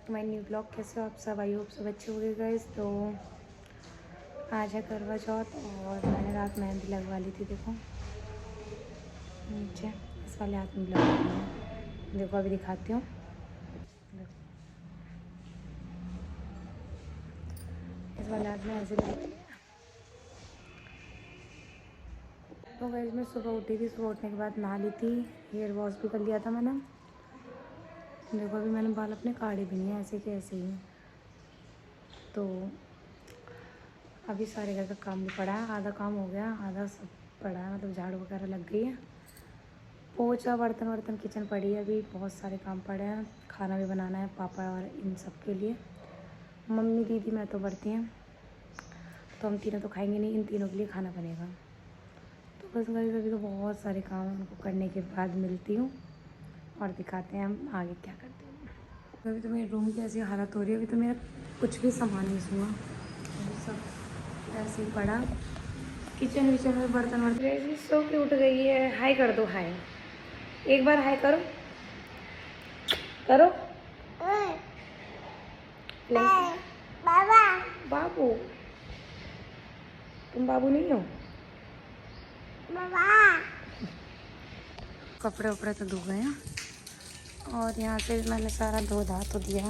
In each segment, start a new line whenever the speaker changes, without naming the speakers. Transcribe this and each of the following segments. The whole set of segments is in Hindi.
To my new blog. कैसे हो आप सब? आई होप सब अच्छे हो गए गाइस। तो आज है करवा चौथ और मैंने रात मेहंदी लगवा ली थी। देखो नीचे इस वाले हाथ में लगवा ली है। देखो अभी दिखाती हूँ। इस वाले हाथ में ऐसे लगवा लिया। तो गाइस मैं सुबह उठी थी, सुबह उठने के बाद नहा ली थी, हेयर वॉश भी कर लिया था मैंने। देखो अभी मैंने बाल अपने काढ़े भी नहीं है, ऐसे के ऐसे ही। तो अभी सारे घर का काम भी पड़ा है, आधा काम हो गया, आधा सब पड़ा है, मतलब झाड़ू वगैरह लग गई है। पोछा बर्तन वर्तन किचन पड़ी है, अभी बहुत सारे काम पड़े हैं। खाना भी बनाना है पापा और इन सब के लिए। मम्मी दीदी मैं तो बढ़ती हैं, तो हम तीनों तो खाएंगे नहीं, इन तीनों के लिए खाना बनेगा। तो बस गाइस अभी तो बहुत सारे काम हैं, उनको करने के बाद मिलती हूँ और दिखाते हैं हम आगे क्या करते हैं। अभी तो मेरे रूम की ऐसी हालत हो रही है, अभी तो मेरा कुछ भी सामान नहीं हुआ, अभी सब ऐसे ही पड़ा। किचन विचन में बर्तन वर्तन सो के उठ गई है। हाय कर दो, हाय एक बार, हाय करो करो। बाबा बाबू, तुम बाबू नहीं हो? बाबा कपड़े वपड़े तो धो गए हैं और यहाँ से मैंने सारा धो धा तो दिया।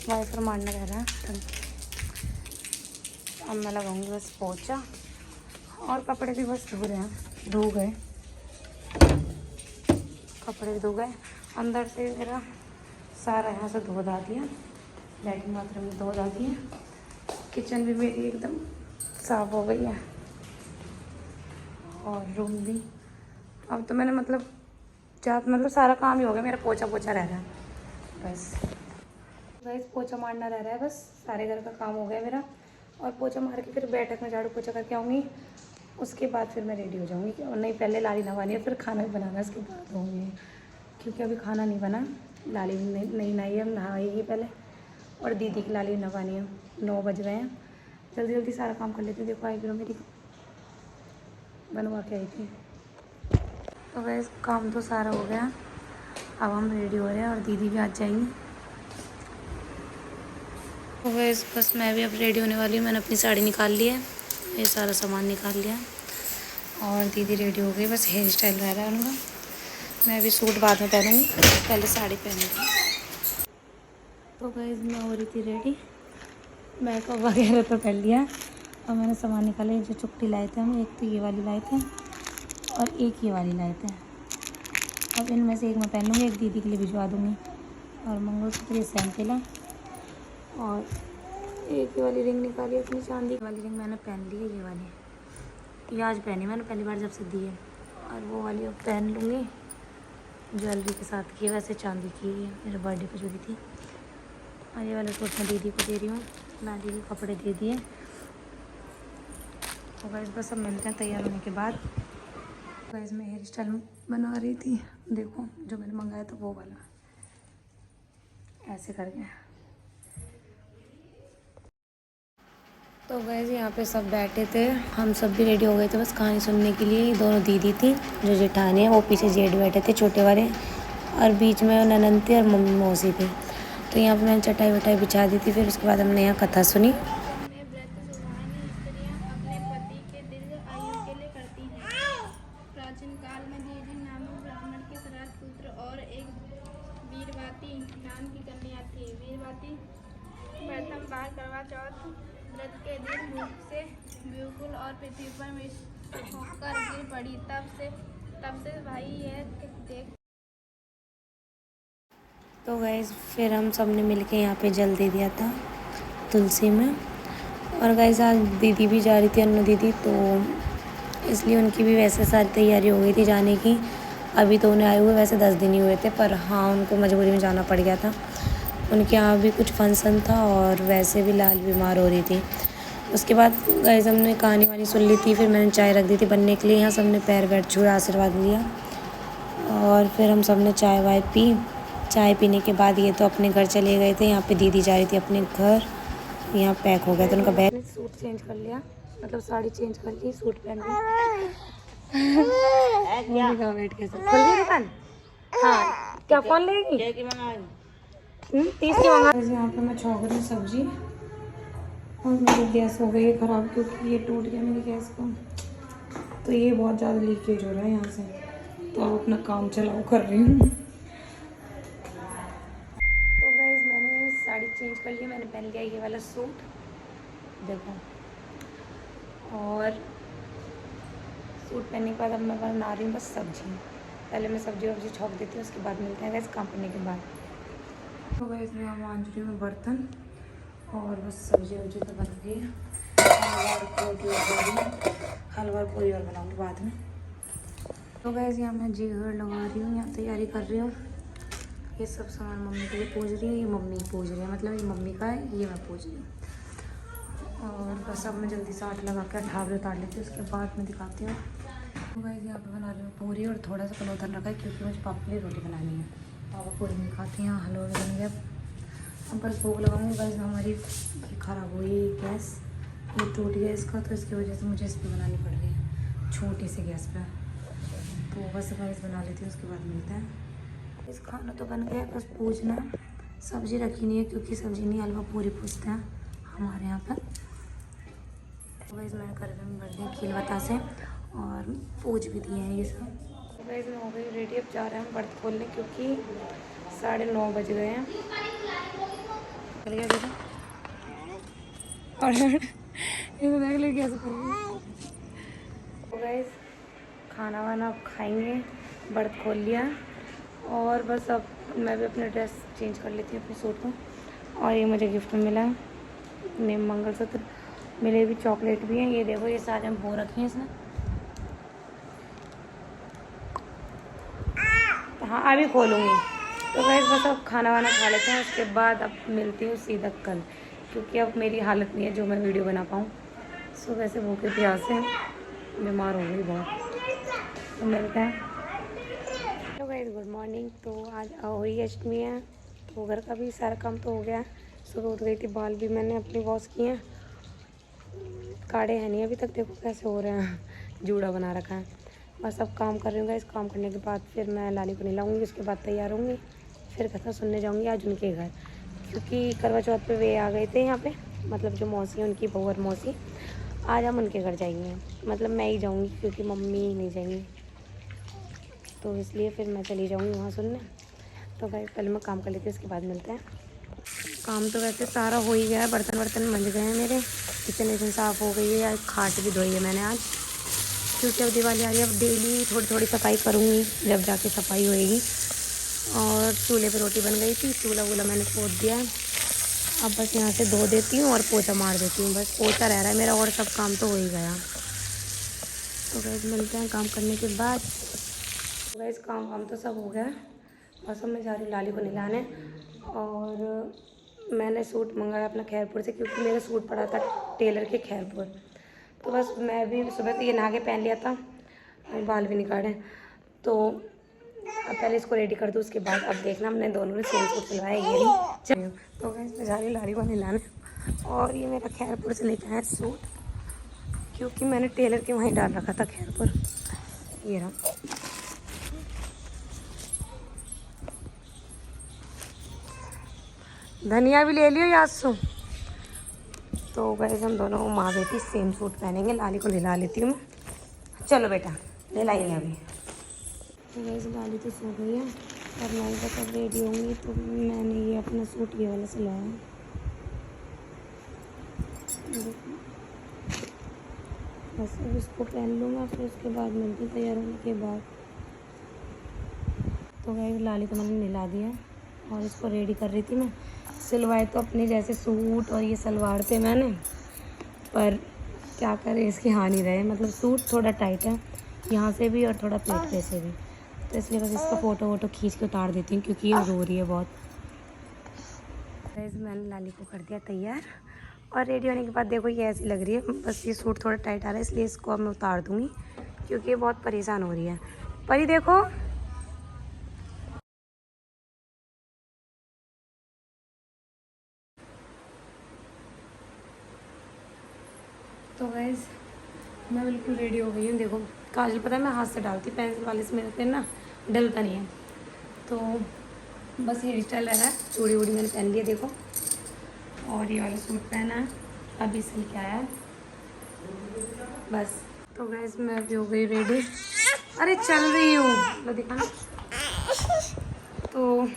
वाइफर मारना रह रहा है। अब मैं लगाऊंगी बस पोछा और कपड़े भी बस धो रहे हैं, धो गए कपड़े भी धो गए। अंदर से मेरा सारा यहाँ से धो धा दिया, लैट्रिन बाथरूम में धो धा दिया। किचन भी मेरी एकदम साफ हो गई है और रूम भी। अब तो मैंने मतलब सारा काम ही हो गया, मेरा पोछा पोछा रह रहा है बस। बस पोछा मारना रह रहा है बस, सारे घर का काम हो गया मेरा। और पोछा मार के फिर बैठक में झाड़ू पोछा करके आऊँगी, उसके बाद फिर मैं रेडी हो जाऊँगी। और नहीं, पहले लाली नहवानी है, फिर खाना भी बनाना है, उसके बाद होंगी, क्योंकि अभी खाना नहीं बना। लाली नहीं नहाई है, हम नहाएगी पहले। और दीदी की लाली नहवानी है, 9 बज रहे हैं। जल्दी जल्दी सारा काम कर लेती हूँ। देखो आईब्रो मेरी बनवा के आई थी। तो वैसे काम तो सारा हो गया, अब हम रेडी हो रहे हैं और दीदी भी आ जाएंगी। तो वैसे बस मैं भी अब रेडी होने वाली हूँ। मैंने अपनी साड़ी निकाल ली है, ये सारा सामान निकाल लिया और दीदी रेडी हो गई, बस हेयर स्टाइल रह रहा है उनका। मैं भी सूट बाद में पहनूँगी, पहले साड़ी पहनूँगी। तो गाइस मैं हो रही थी रेडी, मेकअप वगैरह तो कर लिया और मैंने सामान निकाले। जो चुपटी लाए थे हम, एक तो ये वाली लाए थे और एक ये वाली लाए थे। अब इनमें से एक मैं पहनूँगी, एक दीदी के लिए भिजवा दूँगी। और मंगलसूत्र ये सैंपल है और एक ये वाली रिंग निकाली अपनी चांदी वाली रिंग मैंने पहन ली है। ये वाली ये आज पहनी मैंने पहली बार जब से दी है, और वो वाली अब पहन लूँगी ज्वेलरी के साथ की, वैसे चांदी की है, मेरे बर्थडे पर जो भी थी। और ये वाला सूट मैं दीदी को दे रही हूँ, दादी को कपड़े दे दिए। तो गाइस बस अब मिलते हैं तैयार होने के बाद। गाइस मैं हेयर स्टाइल बना रही थी, देखो जो मैंने मंगाया था वो वाला, ऐसे करके। तो गाइस यहाँ पे सब बैठे थे, हम सब भी रेडी हो गए थे बस कहानी सुनने के लिए। दोनों दीदी थी जो जेठानी है, वो पीछे जेठ बैठे थे छोटे वाले, और बीच में ननद थी और मम्मी मौसी थी। तो यहाँ पे मैंने चटाई वटाई बिछा दी थी। फिर उसके बाद हमने यहाँ कथा सुनी।
प्राचीन काल में दीदी नामक ब्राह्मण के 7 पुत्र और एक वीरवती नाम की कन्या थी। वीरवती प्रथम बार करवा चौथ व्रत के दिन भूख से व्याकुल और पृथ्वी पर होकर गिर पड़ी। तब से भाई यह देख।
तो गाइस फिर हम सब ने मिल के यहाँ पे जल दे दिया था तुलसी में। और गाइस आज दीदी भी जा रही थी, अन्नू दीदी, तो इसलिए उनकी भी वैसे सारी तैयारी हो गई थी जाने की। अभी तो उन्हें आए हुए वैसे 10 दिन ही हुए थे, पर हाँ उनको मजबूरी में जाना पड़ गया था। उनके यहाँ भी कुछ फंक्शन था और वैसे भी लाल बीमार हो रही थी। उसके बाद गाइस हमने कहानी वानी सुन ली थी, फिर मैंने चाय रख दी थी बनने के लिए। यहाँ सब ने पैर वैर छुए, आशीर्वाद लिया और फिर हम सब ने चाय वाय पी। चाय पीने के बाद ये तो अपने घर चले गए थे। यहाँ पे दीदी जा रही थी अपने घर, यहाँ पैक हो गया था उनका बैग। सूट चेंज कर लिया, मतलब साड़ी चेंज कर ली, सूट पहन लिया। बैठ के खोल दी दुकान। हाँ क्या फोन लेगी? 30 की मंगा। यहाँ पे मैं छौंक रही हूँ सब्जी और मेरी गैस हो गई है ख़राब क्योंकि ये टूट गया मेरी गैस का। तो ये बहुत ज़्यादा लीकेज हो रहा है यहाँ से, तो अपना काम चलाओ कर रही हूँ। तो गाइस मैंने साड़ी चेंज कर ली, मैंने पहन लिया ये वाला सूट देखो, और सूट पहनने के बाद अब मैं बना रही हूँ बस सब्जी। पहले मैं सब्जी वब्जी छौंक देती हूँ, उसके बाद मिलते हैं गाइस काम करने के बाद। तो गाइस मैं मांज रही हूँ बर्तन और बस सब्जी वब्जी तो बन गई है। हलवा पूरी और बनाऊँगी बाद में। तो गाइस यहाँ मैं जीगर लगा रही हूँ, यहाँ तैयारी कर रही हूँ। ये सब सामान मम्मी के लिए पूज रही है, ये मम्मी पूज रही है, मतलब ये मम्मी का है, ये मैं पूज रही हूँ। और बस अब मैं जल्दी से आट लगा के ठावरे उतार लेती हूँ, उसके बाद मैं दिखाती हूँ। तो गाइस यहाँ पे बना रही हूँ पूरी और थोड़ा सा कलौतन रखा है क्योंकि मुझे पापा के लिए रोटी बनानी है। पापा पूरी नहीं खाती हैं। हलवा भी बन गया, अब बस भोग लगाऊंगी। गाइस हमारी ख़राब हुई गैस, ये टूट गया इसका, तो इसकी वजह से मुझे इस पर बनानी पड़ रही है छोटी सी गैस पे। तो बस गाइस बना लेती हूँ, उसके बाद मिलते हैं। इस खाना तो बन गया, बस पूजना सब्जी रखी नहीं है क्योंकि सब्जी नहीं, हलवा पूरी पूछते हैं हमारे यहाँ पर। तो गाइस मैंने कर दिया खील बता से और पूज भी दिए हैं ये सब। तो गाइस मैं हो गई रेडी, अब जा रहे हैं हम बर्त खोलने क्योंकि 9:30 बज गए हैं। चल गया बेटा और ये देख लो कैसे कर रही है। तो गाइस खाना वाना खाएंगे, बर्त खोल लिया और बस अब मैं भी अपने ड्रेस चेंज कर लेती हूँ अपने सूट को। और ये मुझे गिफ्ट में मिला नेम मंगलसूत्र मिले, भी चॉकलेट भी है, ये देखो ये सारे हम हो रखे हैं इसमें। हाँ अभी खोलूँगी। तो गाइस बस अब खाना वाना खा लेते हैं, उसके बाद अब मिलती हूँ सीधा कल, क्योंकि अब मेरी हालत नहीं है जो मैं वीडियो बना पाऊँ। सुबह से भूखे प्यास से बीमार हो गई बहुत। तो मिलते हैं। Hello guys good morning. तो आज हुई अष्टमी है, तो घर का भी सारा काम तो हो गया। सुबह उठ गई थी, बाल भी मैंने अपने वॉश किए हैं, काढ़े हैं नहीं अभी तक, देखो कैसे हो रहे हैं, जूड़ा बना रखा है। बस अब काम कर रही हूँ। इस काम करने के बाद फिर मैं लाली को नहलाऊँगी, उसके बाद तैयार होंगी, फिर कथा सुनने जाऊँगी आज उनके घर, क्योंकि करवा चौथ पे वे आ गए थे यहाँ पे, मतलब जो मौसी है उनकी बहू और मौसी। आज हम उनके घर जाएंगे, मतलब मैं ही जाऊँगी क्योंकि मम्मी नहीं जाएंगी, तो इसलिए फिर मैं चली जाऊँगी वहाँ सुनने। तो भाई पहले मैं काम कर लेती हूँ, उसके बाद मिलते हैं। काम तो वैसे सारा हो ही गया है, बर्तन वर्तन मंज गए हैं मेरे, किचन विचन साफ़ हो गई है, या खाट भी धोई है मैंने आज, क्योंकि अब दिवाली आ रही है। अब डेली थोड़ी थोड़ी सफाई करूँगी जब जाके सफाई होएगी। और चूल्हे पे रोटी बन गई थी, चूल्हा वूल्हा मैंने पोंछ दिया है, अब बस यहाँ से धो देती हूँ और पोछा मार देती हूँ, बस पोछा रह रहा है मेरा और सब काम तो हो ही गया। तो गैस मिलते हैं काम करने के बाद। तो गैस काम तो सब हो गया, बस अब मैं जा रही हूँ लाली को नहलाने। और मैंने सूट मंगाया अपना खैरपुर से, क्योंकि मेरा सूट पड़ा था टेलर के खैरपुर। तो बस मैं भी सुबह तो ये नहा के पहन लिया था, बाल भी निकाले, तो अब पहले इसको रेडी कर दूँ, उसके बाद अब देखना हमने दोनों ने सेम सूट सिलवाया ये नहीं चलिए। तो गैस मैं जा रही हूँ लाली को नहलाने, और ये मेरा खैरपुर से लेकर आया सूट, क्योंकि मैंने टेलर के वहीं डाल रखा था खैरपुर, ये रहा। धनिया भी ले लियो यासु। तो गैस हम दोनों माँ बेटी सेम सूट पहनेंगे, लाली को नहला लेती हूँ मैं। चलो बेटा नहलाइए अभी। तो गैस लाली तो सो गई है और मैं तब रेडी होंगी, तो मैंने ये अपना सूट ये वाला सिलाया, बस अब इसको पहन लूँगा, फिर उसके बाद मिलती तैयार होने के बाद। तो गैस लाली को मैंने नहला दिया और इसको रेडी कर रही थी मैं। सिलवाए तो अपने जैसे सूट और ये सलवार थे मैंने, पर क्या करें इसके हाथ नहीं रहे, मतलब सूट थोड़ा टाइट है यहाँ से भी और थोड़ा पेट पे से भी, तो इसलिए बस इसका फ़ोटो वोटो खींच के उतार देती हूँ क्योंकि ये रो रही है बहुत। वैसे मैंने लाली को कर दिया तैयार और रेडी होने के बाद देखो ये ऐसी लग रही है, बस ये सूट थोड़ा टाइट आ रहा है, इसलिए इसको अब मैं उतार दूँगी क्योंकि ये बहुत परेशान हो रही है। परी देखो तो गैस मैं बिल्कुल रेडी हो गई हूँ। देखो काजल पता है मैं हाथ से डालती, पेंसिल वाले से मेरे पे ना डलता नहीं है, तो बस हेयर स्टाइल रह रहा है, चूड़ी वूड़ी मैंने पहन लिया देखो, और ये वाला सूट पहना है, अभी सिल के आया है बस। तो गैस मैं अभी हो गई रेडी, अरे चल रही हूँ लो दिखाना। तो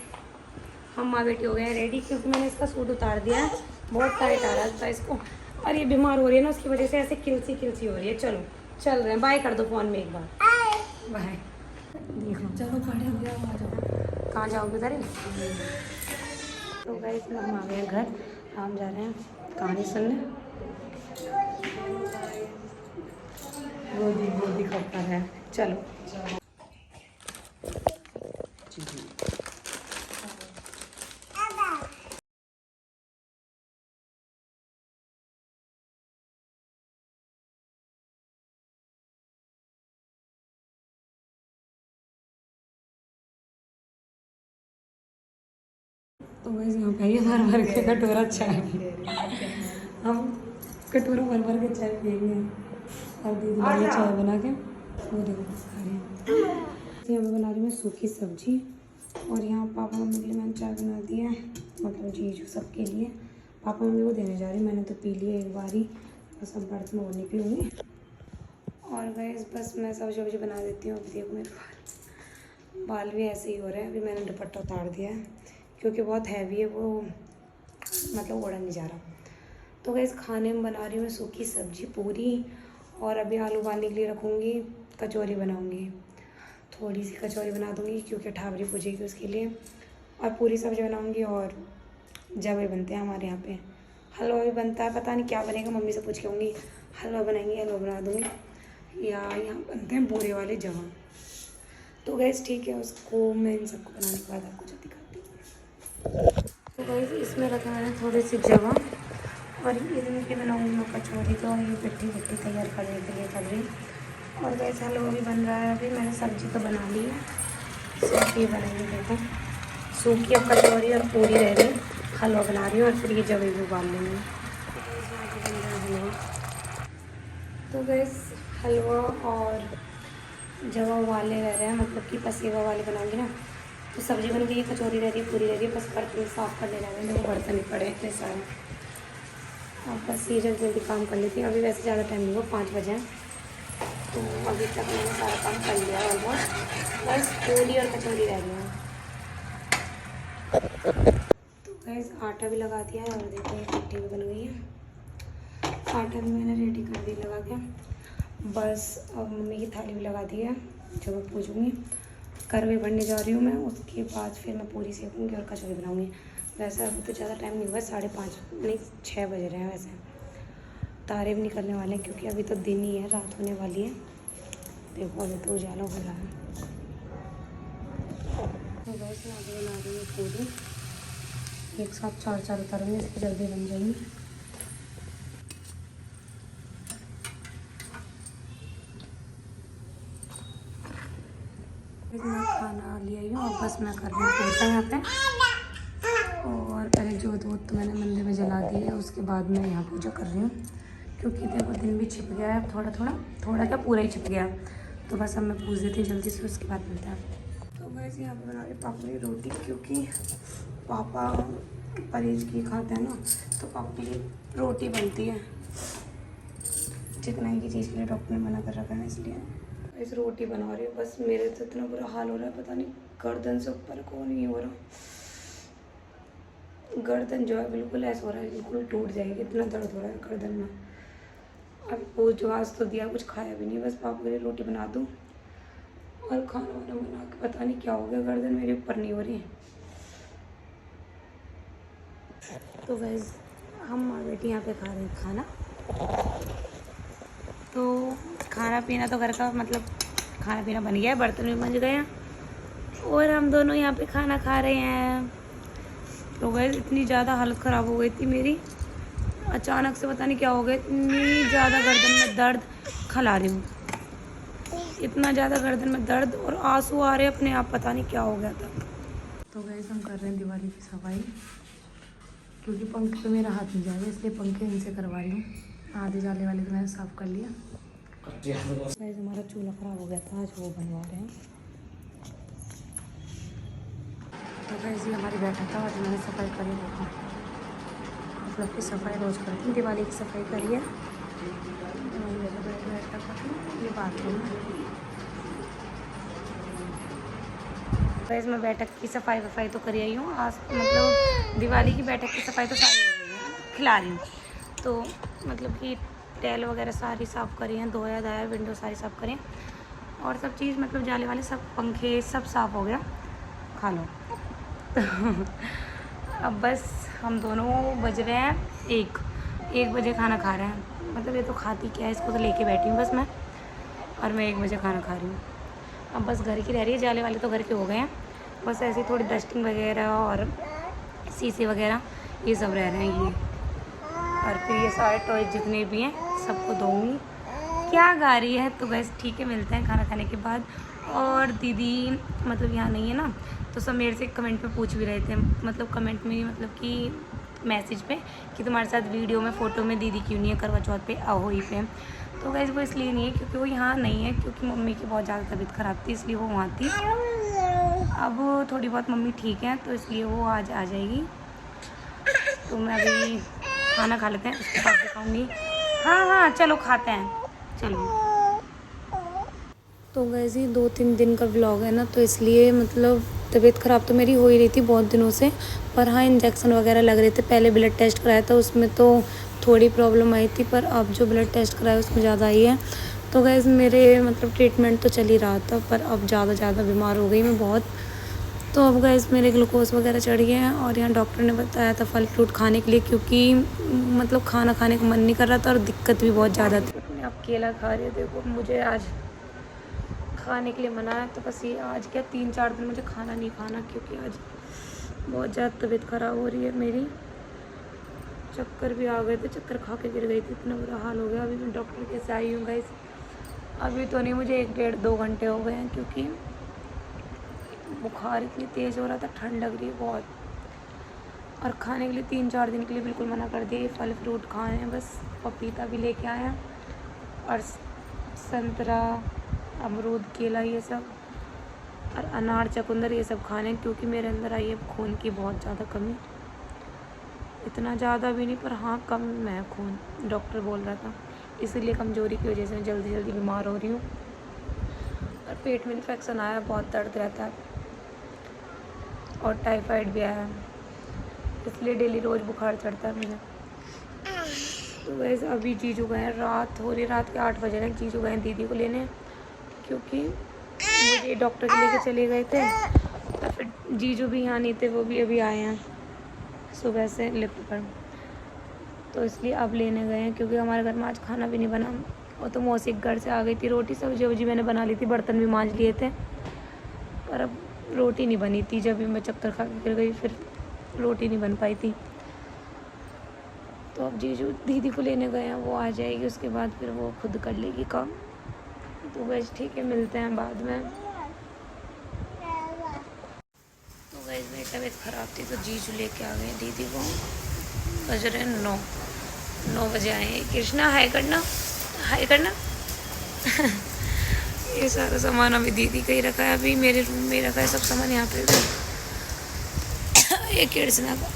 हम माँ बेटी हो गए हैं रेडी, क्योंकि मैंने इसका सूट उतार दिया है, बहुत टाइट आ रहा था इसको, और ये बीमार हो रही है ना, उसकी वजह से ऐसे किलसी किलसी हो रही है। चलो चल रहे हैं, बाय कर दो फ़ोन में एक बार, बाय। देखो चलो खड़े हो गया, आ जाओ। कहाँ जाओगे उधर? तो गाइस हम आ गए हैं घर, हम जा रहे हैं कहानी सुनने। गोदी गोदी करता है, चलो। तो वैसे यहाँ पे भर भर के कटोरा चाय हम कटोरा भर भर के चाय पियेंगे, और दीदी बढ़िया चाय बना के वो देखो खा रही हैं। यहाँ मैं बना रही हूँ सूखी सब्जी, और यहाँ पापा मम्मी के लिए मैंने चाय बना दी है, मतलब जीजू सबके लिए। पापा मम्मी को देने जा रही हूँ, मैंने तो पी लिया एक बारी, बस अब बर्तन में वो नहीं पीऊँगी। और गैस बस मैं सब्जी वब्जी बना देती हूँ। अभी देखो मेरे बाल भी ऐसे ही हो रहे हैं, अभी मैंने दुपट्टा उतार दिया है क्योंकि बहुत हैवी है वो, मतलब ओढ़ा नहीं जा रहा। तो गैस खाने में बना रही हूँ मैं सूखी सब्जी पूरी, और अभी आलू उबालने के लिए रखूँगी, कचौरी बनाऊँगी, थोड़ी सी कचौरी बना दूँगी क्योंकि ठाबरी पूजेगी उसके लिए, और पूरी सब्जी बनाऊँगी। और जवे बनते हैं हमारे यहाँ पे, हलवा भी बनता है, पता नहीं क्या बनेगा, मम्मी से पूछ के आऊँगी। हलवा बनाएंगे, हलवा बना दूँगी, या यहाँ बनते हैं बोरे वाले जवा। तो गैस ठीक है, उसको मैं इन सबको बनाने के बाद आपको जो दिखाती हूँ। तो गैस इसमें रखा मैंने थोड़ी सी जवा, और इनमें की बनाऊँगी मैं कचौरी। तो ये पिट्ठी पिट्ठी तैयार करने के लिए कर रही हूँ। और गैस हलवा भी बन रहा है, अभी मैंने सब्ज़ी तो बना ली है, सिर्फ ये बनाएंगे देखो सूखी, और कचौरी और पूरी रह रही, हलवा बना रही हूँ, और फिर ये जवे भी उबाल लेंगे। तो गैस हलवा और जवा वाले रह रहे हैं, मतलब कि पसेवा वाले बनाऊंगी ना। तो सब्ज़ी बन गई है, कचौरी रह रही है, पूरी रह रही है, बस बर्तन साफ़ करने रह रहे हैं, वो बर्तन ही पड़े इतने सारे। अब बस ये जल्दी जल्दी काम कर लेती हूँ, अभी वैसे ज़्यादा टाइम नहीं हुआ, 5 बजे हैं, तो अभी तक मैंने सारा काम कर लिया ऑलमोस्ट, बस पूरी और कचौरी रह गई है। तो गैस आटा भी लगा दिया है, और देखो ये पिट्ठी भी बन गई है, आटा भी मैंने रेडी कर दी लगा के, बस अब मम्मी की थाली भी लगा दी है, जो मैं पूजूँगी। करवे भरने जा रही हूँ मैं, उसके बाद फिर मैं पूरी सेकूँगी और कचौरी बनाऊँगी। वैसे अभी तो ज़्यादा टाइम नहीं हुआ है, 5:30 नहीं 6 बज रहे हैं। वैसे तारे भी निकलने वाले हैं क्योंकि अभी तो दिन ही है, रात होने वाली है। देखो अभी तो उजाला हो रहा है। तो बस मैं अभी बना रही हूँ पूरी, एक साथ 4 उतारूँगी, इसकी जल्दी बन जाएंगी। मैं खाना लिया हूँ, और बस मैं कर रही हूँ पूजा यहाँ पे, और पहले जोत वोत तो मैंने मंदिर में जला दी है, उसके बाद मैं यहाँ पूजा कर रही हूँ क्योंकि देखो दिन भी छिप गया है, थोड़ा क्या पूरा ही छिप गया। तो बस अब मैं पूज देती हूँ जल्दी से, उसके बाद मिलता है। तो बस यहाँ पे बना रही पापा की रोटी, क्योंकि पापा परहेज की खाते हैं ना, तो पापा के लिए रोटी बनती है, चिकनाई की चीज़ के लिए डॉक्टर ने मना कर रखा है, इसलिए इस रोटी बना रही हूँ। बस मेरे तो इतना बुरा हाल हो रहा है, पता नहीं गर्दन से ऊपर को नहीं हो रहा, गर्दन जो है बिल्कुल ऐसा हो रहा है, बिल्कुल टूट जाएगी, इतना दर्द हो रहा है गर्दन में। अब पूछ आज तो दिया, कुछ खाया भी नहीं, बस पापा के लिए रोटी बना दूँ और खाना वाना बना के, पता नहीं क्या हो गया, गर्दन मेरी ऊपर नहीं हो रही। तो वैस हम माँ बेटी यहाँ पे खा रहे हैं खाना, तो खाना पीना तो घर का, मतलब खाना पीना बन गया है, बर्तन भी बन गए हैं, और हम दोनों यहाँ पे खाना खा रहे हैं। तो गैस इतनी ज़्यादा हालत ख़राब हो गई थी मेरी, अचानक से पता नहीं क्या हो गया, इतनी ज़्यादा गर्दन में दर्द, खिला रही हूँ, इतना ज़्यादा गर्दन में दर्द और आंसू आ रहे अपने आप, पता नहीं क्या हो गया था। तो गैस हम कर रहे हैं दीवारी की सफाई, क्योंकि पंखे पे मेरा हाथ नहीं जाएगा, इसलिए पंखे इनसे करवा रही हूँ। आधे जाले वाले तो मैंने साफ़ कर लिया। गैस हमारा चूल्हा ख़राब हो गया था, आज वो बनवा रहे हैं। तो वैसे हमारी बैठक था और मैंने सफाई करी। देखो मतलब की सफाई रोज़ करती हूँ, दिवाली की सफाई करी है। ये बाथरूम है। वैसे मैं बैठक की सफाई तो करी आई हूँ आज, मतलब दिवाली की बैठक की सफाई तो सारी हो गई है, खिला रही हूँ। तो मतलब कि टैल वगैरह सारी साफ़ करी हैं, धोया धाया, विंडो सारी साफ़ करी हैं और सब चीज़ मतलब जाले वाले सब पंखे सब साफ़ हो गया। खा लो। अब बस हम दोनों बज रहे हैं 1 बजे खाना खा रहे हैं। मतलब ये तो खाती क्या है, इसको तो लेके बैठी हूँ बस मैं, और मैं 1 बजे खाना खा रही हूँ। अब बस घर की रह रही है, जाले वाले तो घर के हो गए हैं, बस ऐसे थोड़ी डस्टिंग वगैरह और शीशे वगैरह ये सब रह रहे हैं। ये और फिर ये सारे टॉयज जितने भी हैं सबको दूँगी। क्या गा रही है? तो बस ठीक है, मिलते हैं खाना खाने के बाद। और दीदी मतलब यहाँ नहीं है ना, तो सब मेरे से कमेंट में पूछ भी रहे थे, मतलब कमेंट में मतलब कि मैसेज पे कि तुम्हारे साथ वीडियो में फ़ोटो में दीदी क्यों नहीं है करवा चौथ पे अहोई पे। तो गैस वो इसलिए नहीं है क्योंकि वो यहाँ नहीं है, क्योंकि मम्मी की बहुत ज़्यादा तबीयत ख़राब थी, इसलिए वो वहाँ थी। अब थोड़ी बहुत मम्मी ठीक है, तो इसलिए वो आज आ जाएगी। तो मैं अभी खाना खा लेते हैं, उसके बाद दिखाऊँगी। हाँ चलो खाते हैं, चलो। तो गैस ये 2-3 दिन का व्लॉग है ना, तो इसलिए मतलब तबीयत ख़राब तो मेरी हो ही रही थी बहुत दिनों से, पर हाँ इंजेक्शन वगैरह लग रहे थे। पहले ब्लड टेस्ट कराया था, उसमें तो थोड़ी प्रॉब्लम आई थी, पर अब जो ब्लड टेस्ट कराया उसमें ज़्यादा आई है। तो गैस मेरे मतलब ट्रीटमेंट तो चल ही रहा था, पर अब ज़्यादा बीमार हो गई मैं बहुत। तो अब गैस मेरे ग्लूकोज वगैरह चढ़ गए हैं और यहाँ डॉक्टर ने बताया था फल फ्रूट खाने के लिए, क्योंकि मतलब खाना खाने का मन नहीं कर रहा था और दिक्कत भी बहुत ज़्यादा थी। मैं अब केला खा रही हूँ। देखो मुझे आज खाने के लिए मना है, तो बस ये आज क्या 3-4 दिन मुझे खाना नहीं खाना, क्योंकि आज बहुत ज़्यादा तबीयत ख़राब हो रही है मेरी। चक्कर भी आ गए थे, चक्कर खा के गिर गई थी, इतना बुरा हाल हो गया। अभी मैं डॉक्टर के से आई हूँ गाइस, अभी तो नहीं, मुझे 1-1.5-2 घंटे हो गए हैं, क्योंकि बुखार इतनी तेज़ हो रहा था, ठंड लग रही है बहुत। और खाने के लिए 3-4 दिन के लिए बिल्कुल मना कर दिया। ये फल फ्रूट खाए हैं बस, पपीता भी लेके आए हैं और संतरा, अमरूद, केला ये सब, और अनार, चुकंदर ये सब खाने, क्योंकि मेरे अंदर आई है खून की बहुत ज़्यादा कमी। इतना ज़्यादा भी नहीं, पर हाँ कम है खून, डॉक्टर बोल रहा था। इसीलिए कमज़ोरी की वजह से मैं जल्दी बीमार हो रही हूँ। और पेट में इन्फेक्शन आया, बहुत दर्द रहता है और टाइफाइड भी आया, इसलिए डेली रोज़ बुखार चढ़ता है मुझे। तो वैसे अभी जीजू गए, रात हो रही, रात के 8 बजे रहे, जीजू गए दीदी को लेने, क्योंकि मुझे डॉक्टर के लेके चले गए थे। तो फिर जीजू भी यहाँ नहीं थे, वो भी अभी आए हैं सुबह से लिफ्ट पर, तो इसलिए अब लेने गए हैं, क्योंकि हमारे घर में आज खाना भी नहीं बना। वो तो मौसी घर से आ गई थी, रोटी सब्जी मैंने बना ली थी, बर्तन भी मांज लिए थे, पर अब रोटी नहीं बनी थी। जब भी मैं चक्कर खा के गिर गई, फिर रोटी नहीं बन पाई थी। तो अब जीजू दीदी को लेने गए हैं, वो आ जाएगी, उसके बाद फिर वो खुद कर लेगी काम। तो बस ठीक है, मिलते हैं बाद में। तो गैस मेरी तबीयत ख़राब थी, तो जीजू लेके आ गए दीदी को। बज रहे 9 बजे आए हैं। कृष्णा हाय करना, हाय करना। ये सारा सामान अभी दीदी का ही रखा है, अभी मेरे रूम में रखा है सब सामान यहाँ पे भी। ये कृष्णा का।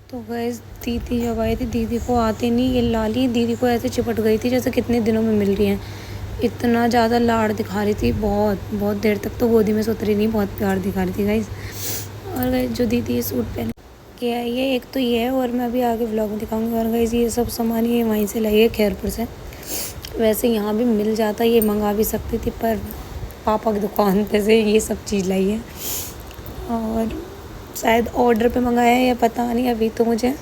तो गैस दीदी जब आई थी, दीदी को आते नहीं ये लाली दीदी को ऐसे चिपट गई थी जैसे कितने दिनों में मिल रही हैं। इतना ज़्यादा लाड़ दिखा रही थी, बहुत देर तक तो गोदी में सुत रही नहीं, बहुत प्यार दिखा रही थी गाइस। और गाइस जो दीदी ये सूट पहन के आई है, एक तो ये है, और मैं अभी आगे व्लॉग में दिखाऊंगी। और गाइस ये सब सामान ये वहीं से लाई है, खैरपुर से। वैसे यहाँ भी मिल जाता, ये मंगा भी सकती थी, पर पापा की दुकान पे से ये सब चीज़ लाई है, और शायद ऑर्डर पे मंगाया है या पता नहीं। अभी तो मुझे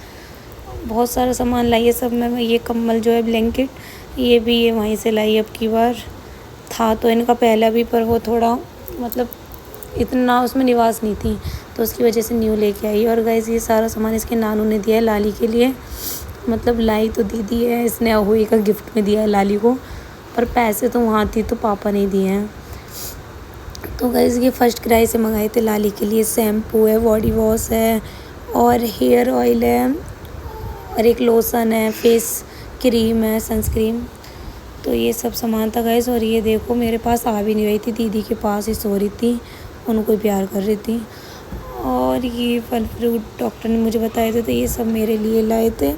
बहुत सारा सामान लाई है सब। मैं ये कम्बल जो है ब्लैंकेट, ये भी ये वहीं से लाई। अब की बार था तो इनका पहला भी, पर वो थोड़ा मतलब इतना उसमें निवास नहीं थी, तो उसकी वजह से न्यू लेके आई। और गाइस ये सारा सामान इसके नानू ने दिया है लाली के लिए, मतलब लाई तो दीदी है, इसने अहुई का गिफ्ट में दिया है लाली को, पर पैसे तो वहाँ थी तो पापा ने दिए हैं। तो गाइस ये फर्स्ट क्राई से मंगाए थे लाली के लिए। शैम्पू है, बॉडी वॉश है, और हेयर ऑयल है, और एक लोशन है, फेस क्रीम है, सनस्क्रीन। तो ये सब सामान था गाइस। और ये देखो मेरे पास आ भी नहीं रही थी, दीदी के पास ही सो रही थी, उनको ही प्यार कर रही थी। और ये फल फ्रूट डॉक्टर ने मुझे बताए थे, तो ये सब मेरे लिए लाए थे।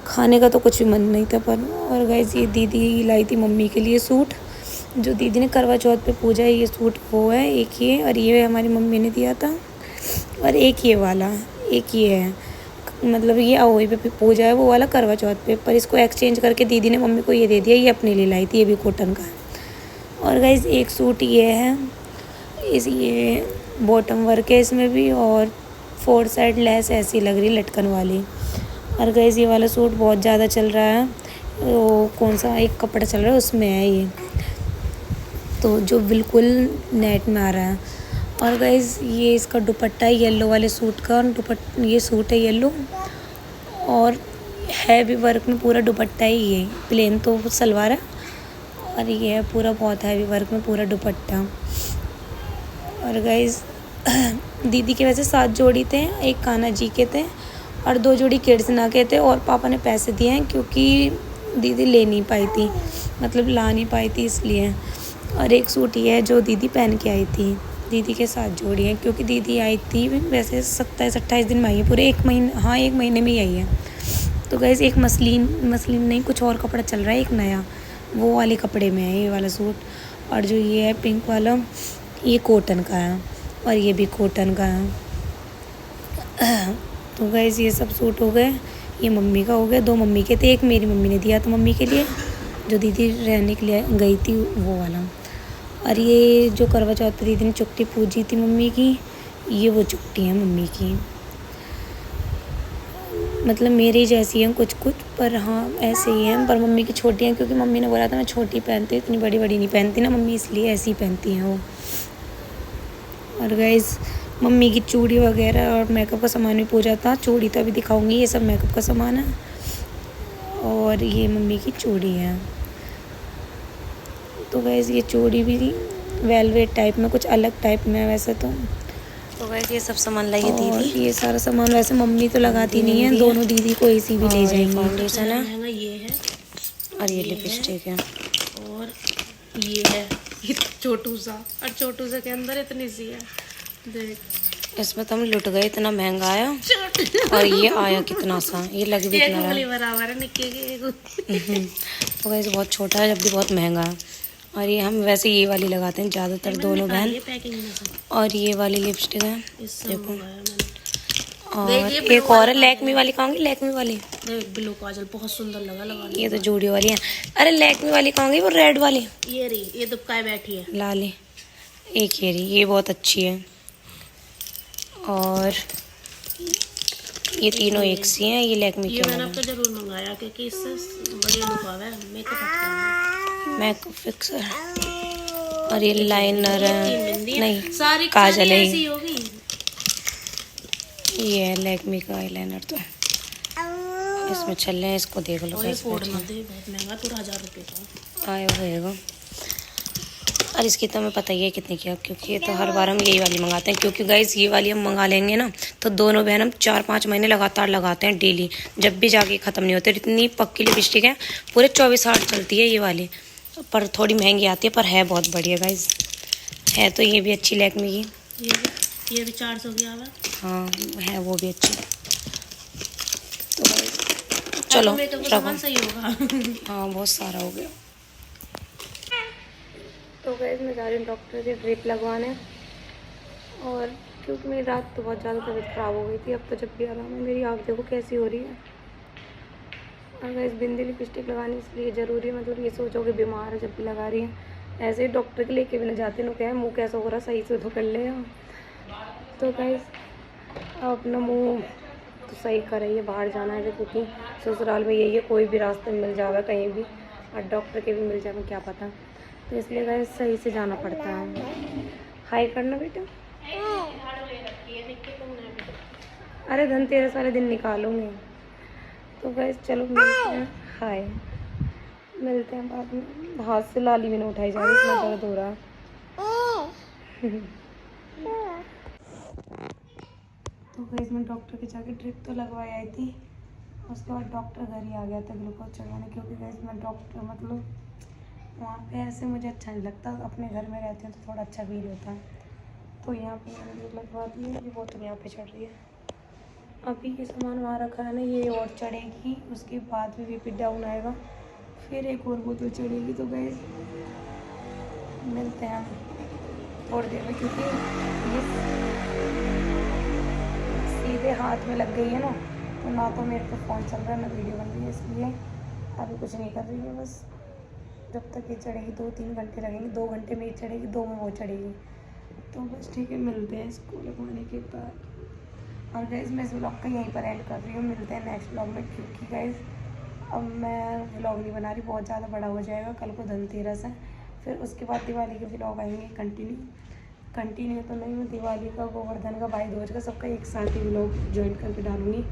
खाने का तो कुछ भी मन नहीं था पर। और गाइस ये दीदी लाई थी मम्मी के लिए सूट, जो दीदी ने करवा चौथ पे पूजा है। ये सूट वो है, एक ये, और ये हमारी मम्मी ने दिया था। और एक ये वाला, एक ये है, मतलब ये अवोई पे पूजा है, वो वाला करवा चौथ पे। पर इसको एक्सचेंज करके दीदी ने मम्मी को ये दे दिया, ये अपने लिए लाई थी, ये भी कॉटन का है। और गाइस एक सूट ये है, ये बॉटम वर्क है इसमें भी, और 4 साइड लेस ऐसी लग रही लटकन वाली। और गाइस ये वाला सूट बहुत ज़्यादा चल रहा है, वो कौन सा एक कपड़ा चल रहा है उसमें है ये, तो जो बिल्कुल नेट में आ रहा है। और गाइस ये इसका दुपट्टा है येलो वाले सूट का, ये सूट है येलो, और हैवी वर्क में पूरा दुपट्टा ही, ये प्लेन तो सलवार है, और ये है पूरा बहुत हैवी वर्क में पूरा दुपट्टा। और गाइस दीदी के वैसे 7 जोड़ी थे, एक कान्हा जी के थे और 2 जोड़ी कृष्णा के थे, और पापा ने पैसे दिए हैं क्योंकि दीदी ले नहीं पाई थी, मतलब ला नहीं पाई थी इसलिए। और एक सूट ये है जो दीदी पहन के आई थी, दीदी के 7 जोड़ी हैं, क्योंकि दीदी आई थी वैसे 27-28 दिन में आई है, पूरे 1 महीने, हाँ 1 महीने में ही आई है। तो गाइस एक मसलिन नहीं, कुछ और कपड़ा चल रहा है एक नया, वो वाले कपड़े में है ये वाला सूट। और जो ये है पिंक वाला, ये कॉटन का है, और ये भी कॉटन का है। तो गाइस ये सब सूट हो गए, ये मम्मी का हो गया, 2 मम्मी के थे, एक मेरी मम्मी ने दिया था मम्मी के लिए, जो दीदी रहने के लिए गई थी वो वाला। और ये जो करवा चौथ पर दीदी ने चुट्टी पूजी थी मम्मी की, ये वो चुट्टी है मम्मी की, मतलब मेरी जैसी हैं कुछ कुछ, पर हाँ ऐसे ही हैं, पर मम्मी की छोटी हैं, क्योंकि मम्मी ने बोला था मैं छोटी पहनती, इतनी बड़ी बड़ी नहीं पहनती ना मम्मी, इसलिए ऐसी ही पहनती हैं वो। और गाइस मम्मी की चूड़ी वगैरह और मेकअप का सामान भी पूजा था, चूड़ी तो अभी दिखाऊंगी, ये सब मेकअप का सामान है। और ये मम्मी की चूड़ी है। तो गाइस ये चूड़ी भी वेलवेट टाइप में, कुछ अलग टाइप में है वैसे तो गाइस ये सब सामान लाई है दीदी। ये सारा सामान वैसे मम्मी तो लगाती नहीं है, दोनों दीदी को इसी भी ले जाएंगे। फाउंडेशन है, ये है, और ये लिपस्टिक है,
और ये है छोटू सा, और छोटू सा के अंदर इतनी सी है, देख।
इसमें तो हम लुट गए, इतना महंगा आया। और ये आया कितना सा, ये लग भी कितना
उंगली बराबर है निक्के के।
तो गाइस बहुत छोटा है, जब भी बहुत महंगा है। और ये हम वैसे ये वाली लगाते हैं ज़्यादातर दोनों बहन। और ये वाली लिपस्टिक है देखो, और एक और है लैक्मी वाली, कहूँगी लैक्मी वाली,
ब्लू काजल बहुत सुंदर लगा
ये तो जूडियो वाली है। अरे लैक्मी वाली कहूँगी वो रेड वाली,
ये रही, ये दुबकाए बैठी है
लाली, एक ये रही, ये बहुत अच्छी है। और ये तीनों एक सी हैं, ये लैक्मी की।
ये मैंने आपको जरूर मंगाया क्योंकि इससे बढ़िया लुक आवा है,
मेकअप फिक्सर। और ये लाइनर है, नहीं
सारी
काजल है,
ऐसी होगी।
ये है लैक्मी का आईलाइनर, तो इसमें चल रहे हैं, इसको देख लो कैसे
बहुत महंगा, पूरा 1000 रुपये का
आया होएगा। और इसकी तो हमें पता ही है कितने की है, क्योंकि ये तो हर बार हम यही वाली मंगाते हैं, क्योंकि गाइस ये वाली हम मंगा लेंगे ना तो दोनों बहन हम 4-5 महीने लगातार लगाते हैं डेली, जब भी जाके ख़त्म नहीं होते। इतनी पक्की लिपस्टिक है, पूरे 24/8 चलती है ये वाली, पर थोड़ी महंगी आती है, पर है बहुत बढ़िया गाइस है। तो ये भी अच्छी लैक्मी की,
ये भी 400 की आवा।
हाँ है वो भी अच्छी। तो गाइस चलो
सामान सही होगा।
हाँ बहुत सारा हो गया। तो गाइस मैं जा रही हूँ डॉक्टर से ड्रिप लगवाने, और क्योंकि मेरी रात तो बहुत ज़्यादा तबीयत ख़राब हो गई थी, अब तो जब भी आराम है। मेरी आँख देखो कैसी हो रही है। और गाइस बिंदी लिपस्टिक लगानी इसलिए ज़रूरी है, मतलब ये सोचोगे बीमार है जब भी लगा रही है। ऐसे ही डॉक्टर के लेके भी ना जाते ना, क्या है मुँह कैसा हो रहा सही से तो कर ले। तो गाइस अपना मुँह तो सही कर रही है, बाहर जाना है क्योंकि ससुराल में यही है, कोई भी रास्ते में मिल जाएगा कहीं भी, और डॉक्टर के भी मिल जाएगा क्या पता, तो इसलिए गाइस सही से जाना पड़ता है। हाय करना बेटा, अरे धनतेरस वाले दिन निकालूंगी। तो गाइस चलो मिलते हैं, हाय मिलते हैं बाद में। हाथ से लाली भी नहीं उठाई जा रही, इतना दर्द हो रहा है। तो गाइस मैं डॉक्टर के जाके ड्रिप तो लगवाई आई थी, उसके बाद डॉक्टर घर ही आ गया था ग्लूकोज चढ़ाने, क्योंकि गाइस मैं डॉक्टर मतलब वहाँ पे ऐसे मुझे अच्छा नहीं लगता, अपने घर में रहते हैं तो थोड़ा अच्छा फील होता है। तो यहाँ पे मैंने भी लगवा दी है, ये बोतल यहाँ पे चढ़ रही है। अभी ये सामान वहाँ रखा है ना, ये और चढ़ेगी, उसके बाद भी BP डाउन आएगा, फिर एक और बोतल चढ़ेगी। तो गाइस मिलते हैं थोड़ी देर में, क्योंकि ये सीधे हाथ में लग गई है ना, तो ना तो मेरे पे फ़ोन चल रहा है ना वीडियो बन रही है, इसलिए अभी कुछ नहीं कर रही है। बस जब तक ये चढ़ेगी 2-3 घंटे लगेंगे, 2 घंटे में ये चढ़ेगी, 2 में वो चढ़ेगी। तो बस ठीक है, मिलते हैं इसको लगवाने के बाद। और गाइस मैं इस व्लॉग का यहीं पर एंड कर रही हूँ, मिलते हैं नेक्स्ट व्लॉग में, क्योंकि गाइस अब मैं व्लॉग नहीं बना रही, बहुत ज़्यादा बड़ा हो जाएगा। कल को धनतेरस है, फिर उसके बाद दिवाली के व्लॉग आएंगे कंटिन्यू तो नहीं, मैं दिवाली का, गोवर्धन का, भाई दूज का, सबका एक साथ ही व्लॉग ज्वाइन करके डालूँगी,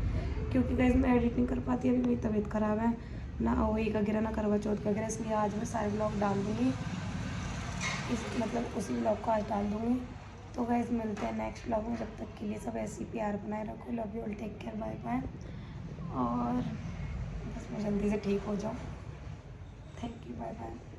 क्योंकि गाइस मैं एडिट नहीं कर पाती, अभी मेरी तबीयत ख़राब है, ना होली का गिरा ना करवा चौथ का गिरा, इसलिए आज मैं सारे व्लॉग डाल दूँगी, मतलब उसी व्लॉग को आज डाल दूँगी। तो गाइस मिलते हैं नेक्स्ट व्लॉग में, जब तक के लिए सब ऐसे ही प्यार बनाए रखो। Love you all, take care, bye bye. और बस मैं जल्दी से ठीक हो जाऊँ। Thank you, bye bye.